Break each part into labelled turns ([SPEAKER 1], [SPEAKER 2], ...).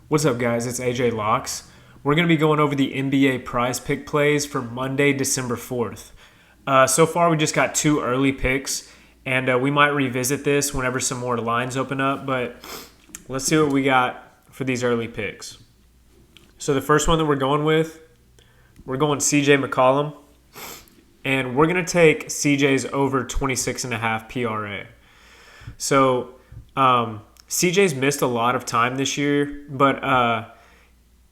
[SPEAKER 1] What's up, guys? It's AJ Locks. We're going to be going over the NBA prize pick plays for Monday, December 4th. So far, we just got two early picks, and we might revisit this whenever some more lines open up, but let's see what we got for these early picks. So the first one that we're going with, we're going CJ McCollum, and we're going to take CJ's over 26.5 PRA. So, CJ's missed a lot of time this year, but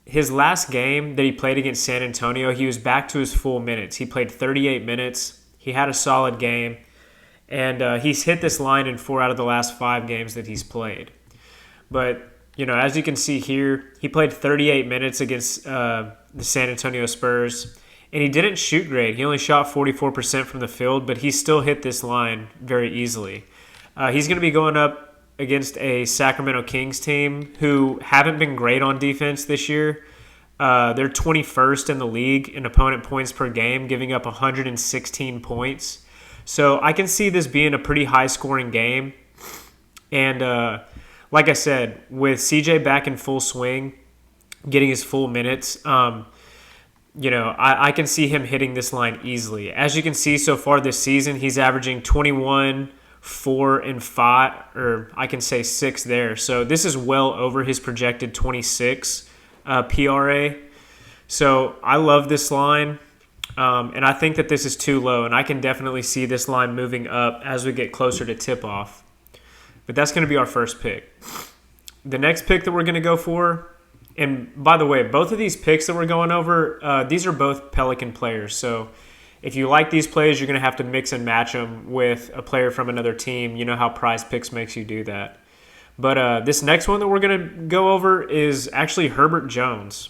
[SPEAKER 1] his last game that he played against San Antonio, he was back to his full minutes. He played 38 minutes. He had a solid game, and he's hit this line in 4 out of the last 5 games that he's played. But, as you can see here, he played 38 minutes against the San Antonio Spurs, and he didn't shoot great. He only shot 44% from the field, but he still hit this line very easily. He's going to be going up against a Sacramento Kings team who haven't been great on defense this year. They're 21st in the league in opponent points per game, giving up 116 points. So I can see this being a pretty high-scoring game. And like I said, with CJ back in full swing, getting his full minutes, I can see him hitting this line easily. As you can see so far this season, he's averaging 21, 4, and 5, or I can say 6 there. So this is well over his projected 26 PRA. So I love this line, and I think that this is too low, and I can definitely see this line moving up as we get closer to tip-off. But that's going to be our first pick. The next pick that we're going to go for, and by the way, both of these picks that we're going over, these are both Pelican players. So if you like these plays, you're going to have to mix and match them with a player from another team. You know how Prizepicks makes you do that. But this next one that we're going to go over is actually Herbert Jones.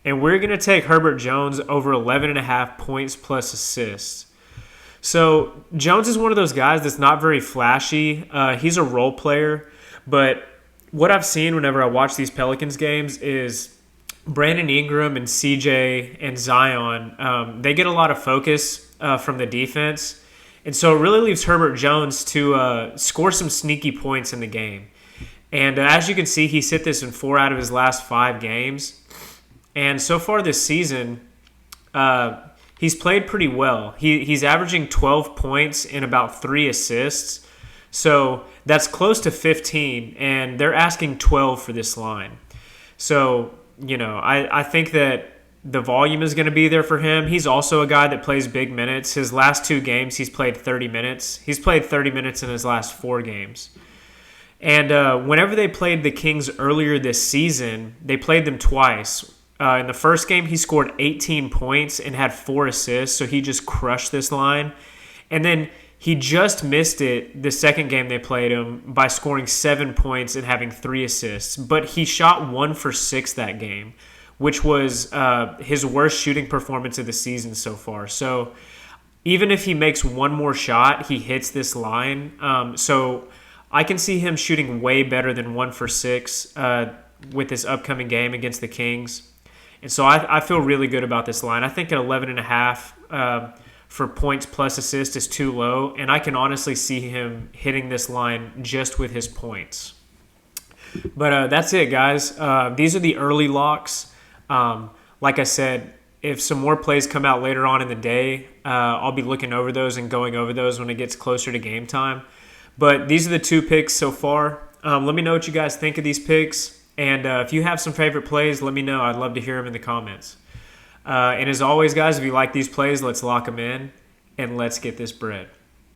[SPEAKER 1] And we're going to take Herbert Jones over 11.5 points plus assists. So Jones is one of those guys that's not very flashy. He's a role player. But what I've seen whenever I watch these Pelicans games is Brandon Ingram and CJ and Zion, they get a lot of focus from the defense. And so it really leaves Herbert Jones to score some sneaky points in the game. And as you can see, he's hit this in 4 out of his last 5 games. And so far this season, he's played pretty well. He's averaging 12 points and about 3 assists. So that's close to 15, and they're asking 12 for this line. So I think that the volume is going to be there for him. He's also a guy that plays big minutes. His last 2 games, he's played 30 minutes. He's played 30 minutes in his last 4 games. And whenever they played the Kings earlier this season, they played them twice. In the first game, he scored 18 points and had 4 assists, so he just crushed this line. And then he just missed it the second game they played him by scoring 7 points and having 3 assists. But he shot 1 for 6 that game, which was his worst shooting performance of the season so far. So even if he makes one more shot, he hits this line. So I can see him shooting way better than 1 for 6 with this upcoming game against the Kings. And so I feel really good about this line. I think at 11.5 for points plus assist is too low, and I can honestly see him hitting this line just with his points. But that's it, guys. These are the early locks. Like I said, if some more plays come out later on in the day, I'll be looking over those and going over those when it gets closer to game time. But these are the 2 picks so far. Let me know what you guys think of these picks. And if you have some favorite plays, let me know. I'd love to hear them in the comments. And as always, guys, if you like these plays, let's lock them in and let's get this bread.